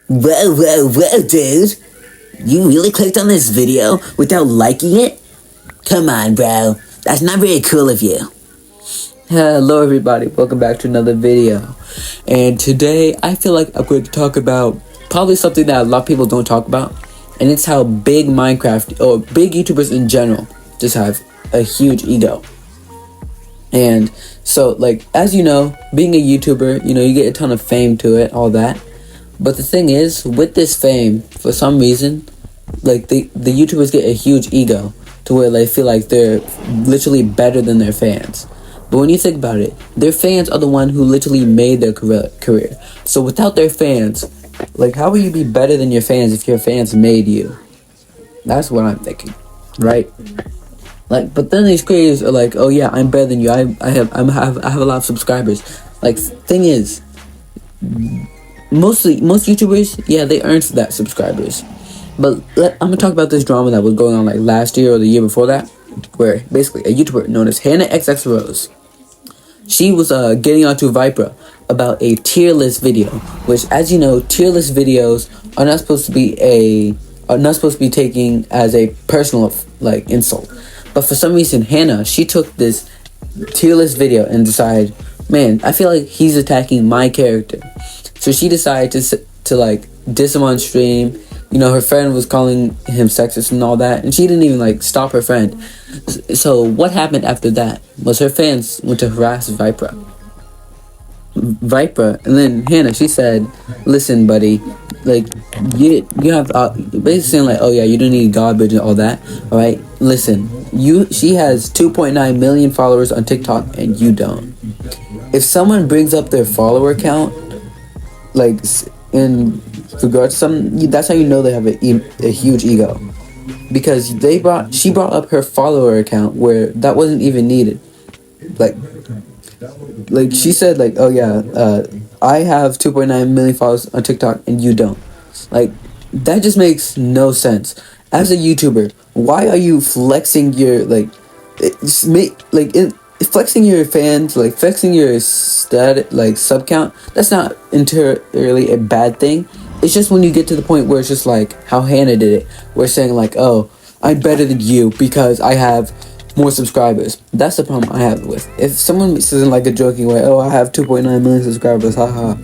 Whoa, dude. You really clicked on this video without liking it? Come on, bro. That's not very cool of you. Hello everybody, welcome back to another video. And today I feel like I'm going to talk about probably something that a lot of people don't talk about. And it's how big Minecraft, or big YouTubers in general, just have a huge ego. And so, like, as you know, being a YouTuber, you get a ton of fame to it, all that. But the thing is, with this fame, for some reason, like, the YouTubers get a huge ego to where they feel like they're literally better than their fans. But when you think about it, their fans are the one who literally made their career. So without their fans, like, how will you be better than your fans if your fans made you? That's what I'm thinking, right? Like, but then these creators are like, oh yeah, I'm better than you. I have a lot of subscribers. Like, thing is, most YouTubers, yeah, they earned that subscribers. But I'm gonna talk about this drama that was going on like last year or the year before that, where basically a YouTuber known as Hannah XX Rose, she was getting onto Viper about a tier list video, which, as you know, tier list videos are not supposed to be taken as a personal like insult. But for some reason, Hannah, she took this tier list video and decided, man, I feel like he's attacking my character. So she decided to like diss him on stream. Her friend was calling him sexist and all that, and she didn't even like stop her friend. So what happened after that was her fans went to harass Viper, and then Hannah, she said, listen, buddy, like, you have basically saying like, oh yeah, you don't need garbage and all that, all right? Listen, she has 2.9 million followers on TikTok and you don't. If someone brings up their follower count, like, in regards to something, that's how you know they have a huge ego, because she brought up her follower account where that wasn't even needed. Like she said, like, oh yeah, I have 2.9 million followers on TikTok and you don't. Like, that just makes no sense. As a YouTuber, why are you flexing your flexing your fans, like flexing your sub count? That's not entirely a bad thing. It's just when you get to the point where it's just like how Hannah did it, where saying like, oh, I'm better than you because I have more subscribers. That's the problem I have with. If someone says in like a joking way, oh, I have 2.9 million subscribers, haha.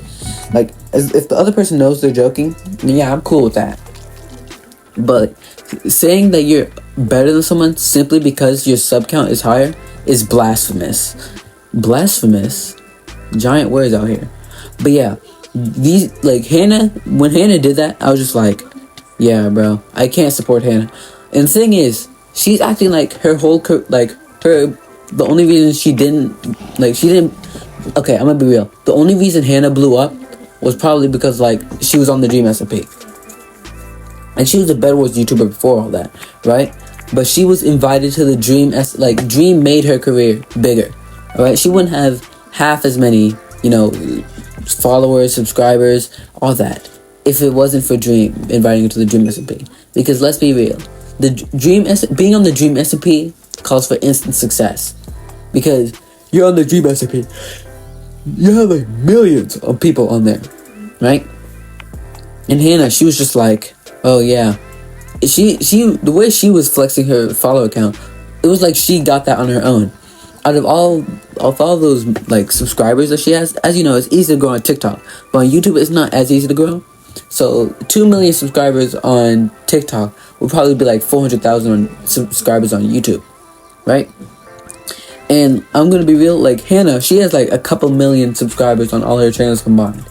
Like, if the other person knows they're joking, yeah, I'm cool with that. But saying that you're better than someone simply because your sub count is higher is blasphemous. Blasphemous. Giant words out here. But yeah, when Hannah did that, I was just like, yeah, bro, I can't support Hannah. And the thing is, she's acting like the only reason okay, I'm gonna be real. The only reason Hannah blew up was probably because, like, she was on the Dream SMP. And she was a Bed Wars YouTuber before all that, right? But she was invited to the Dream made her career bigger, alright? She wouldn't have half as many, followers, subscribers, all that, if it wasn't for Dream inviting her to the Dream SMP. Because let's be real, being on the Dream SMP calls for instant success. Because you're on the Dream SMP, you have like millions of people on there, right? And Hannah, she was just like, oh yeah, the way she was flexing her follower account, it was like she got that on her own. Out of all those like subscribers that she has, as you know, it's easy to grow on TikTok, but on YouTube it's not as easy to grow. So 2 million subscribers on TikTok would probably be like 400,000 subscribers on YouTube, right? And I'm gonna be real, like, Hannah, she has like a couple million subscribers on all her channels combined.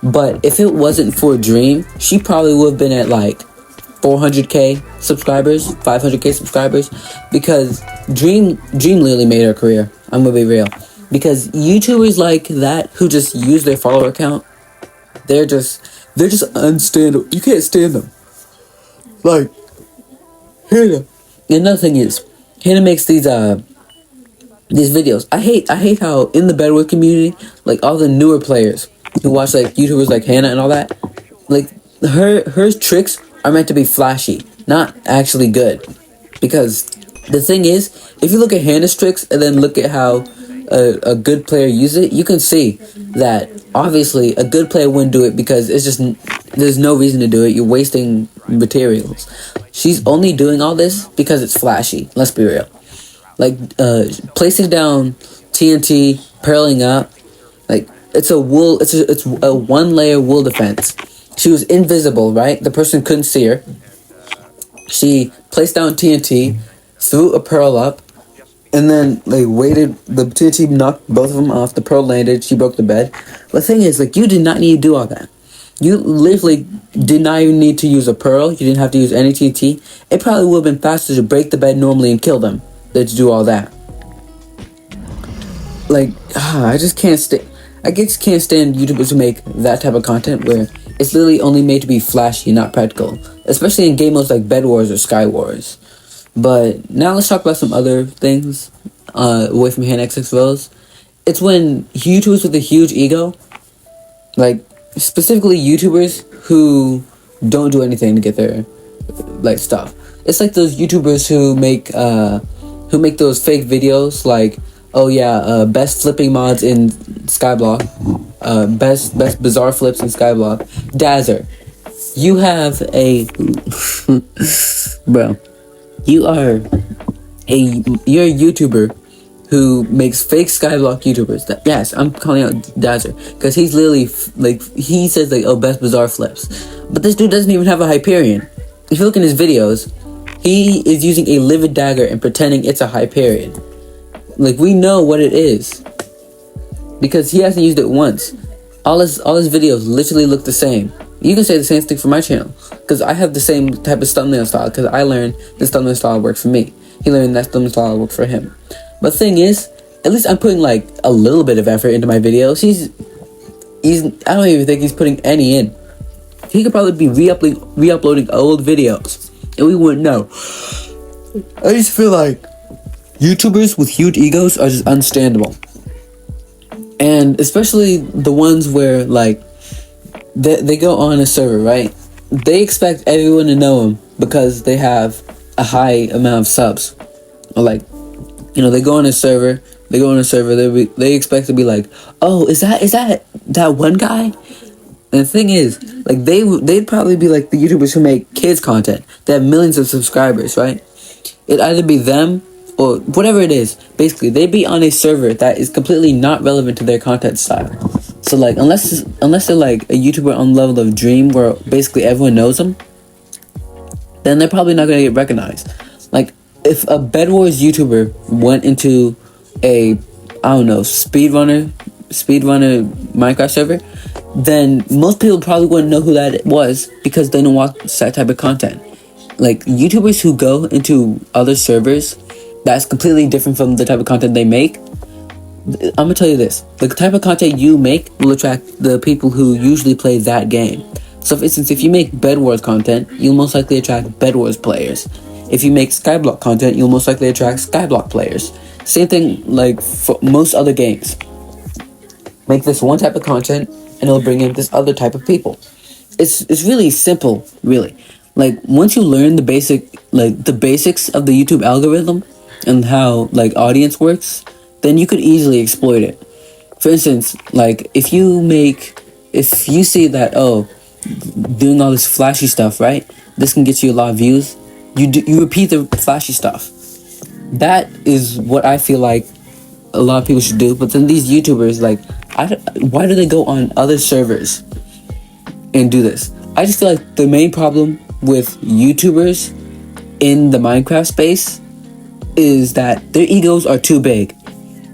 But if it wasn't for Dream, she probably would have been at like 400k subscribers, 500k subscribers, because Dream literally made her career. I'm gonna be real, because YouTubers like that who just use their follower account, they're just unstandable. You can't stand them. Like, Hannah. Another thing is, Hannah makes these videos. I hate how in the Bedwars community, like, all the newer players who watch like YouTubers like Hannah and all that, like, her tricks are meant to be flashy, not actually good. Because the thing is, if you look at Hannah's tricks and then look at how a good player use it, you can see that obviously a good player wouldn't do it because it's just there's no reason to do it. You're wasting materials. She's only doing all this because it's flashy. Let's be real. Like placing down TNT, pearling up, like it's a one layer wool defense. She was invisible, right? The person couldn't see her. She placed down TNT, threw a pearl up, and then they waited. The TNT knocked both of them off. The pearl landed. She broke the bed. The thing is, like, you did not need to do all that. You literally did not even need to use a pearl. You didn't have to use any TNT. It probably would have been faster to break the bed normally and kill them than to do all that. Like, I just can't stand. I just can't stand YouTubers who make that type of content where it's literally only made to be flashy, not practical. Especially in game modes like Bed Wars or Sky Wars. But now let's talk about some other things away from Hannah XX Rose. It's when YouTubers with a huge ego, like specifically YouTubers who don't do anything to get their like stuff. It's like those YouTubers who make those fake videos like, oh yeah, best flipping mods in Skyblock, best bizarre flips in Skyblock. Dazzer, you have a bro. You're a YouTuber who makes fake Skyblock YouTubers. Yes, I'm calling out Dazzer because he's literally like he says like, oh, best bizarre flips, but this dude doesn't even have a Hyperion. If you look in his videos, he is using a livid dagger and pretending it's a Hyperion. Like, we know what it is because he hasn't used it once. All his videos literally look the same. You can say the same thing for my channel because I have the same type of thumbnail style because I learned this thumbnail style works for me. He learned that thumbnail style worked for him. But the thing is, at least I'm putting like a little bit of effort into my videos. I don't even think he's putting any in. He could probably be re-uploading old videos and we wouldn't know. I just feel like YouTubers with huge egos are just unstandable. And especially the ones where like they go on a server, right? They expect everyone to know them because they have a high amount of subs. Or like, you know, they go on a server, they expect to be like, oh, is that one guy? And the thing is, like, they'd probably be like the YouTubers who make kids content. They have millions of subscribers, right? It'd either be them or whatever it is. Basically, they'd be on a server that is completely not relevant to their content style. So like, unless they're like a YouTuber on the level of Dream where basically everyone knows them, then they're probably not gonna get recognized. Like, if a Bed Wars YouTuber went into a, I don't know, speedrunner Minecraft server, then most people probably wouldn't know who that was because they don't watch that type of content. Like, YouTubers who go into other servers that's completely different from the type of content they make, I'm gonna tell you this: the type of content you make will attract the people who usually play that game. So for instance, if you make Bed Wars content, you'll most likely attract Bed Wars players. If you make Skyblock content, you'll most likely attract Skyblock players. Same thing like for most other games. Make this one type of content and it'll bring in this other type of people. It's really simple, really. Like, once you learn the basics of the YouTube algorithm and how like audience works, then you could easily exploit it. For instance, like if you see that, oh, doing all this flashy stuff, right? This can get you a lot of views. You repeat the flashy stuff. That is what I feel like a lot of people should do. But then these YouTubers, like, why do they go on other servers and do this? I just feel like the main problem with YouTubers in the Minecraft space is that their egos are too big.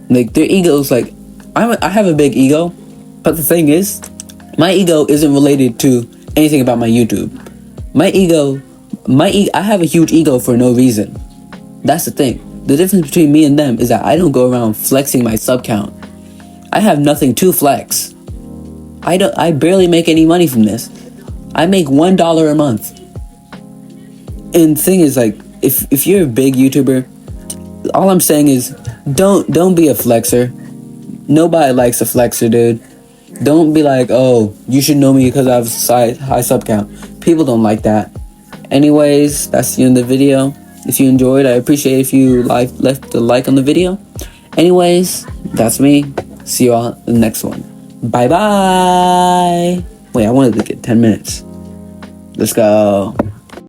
Like, their egos, like, I have a big ego, but the thing is, my ego isn't related to anything about my YouTube. I have a huge ego for no reason. That's the thing. The difference between me and them is that I don't go around flexing my sub count. I have nothing to flex. I barely make any money from this. I make $1 a month. And the thing is, like, if you're a big YouTuber, all I'm saying is don't be a flexer. Nobody likes a flexer, dude. Don't be like, oh, you should know me because I have high sub count. People don't like that. Anyways, that's the end of the video. If you enjoyed, I appreciate if you left a like on the video. Anyways, That's me. See you all in the next one. Bye bye. Wait, I wanted to get 10 minutes. Let's go.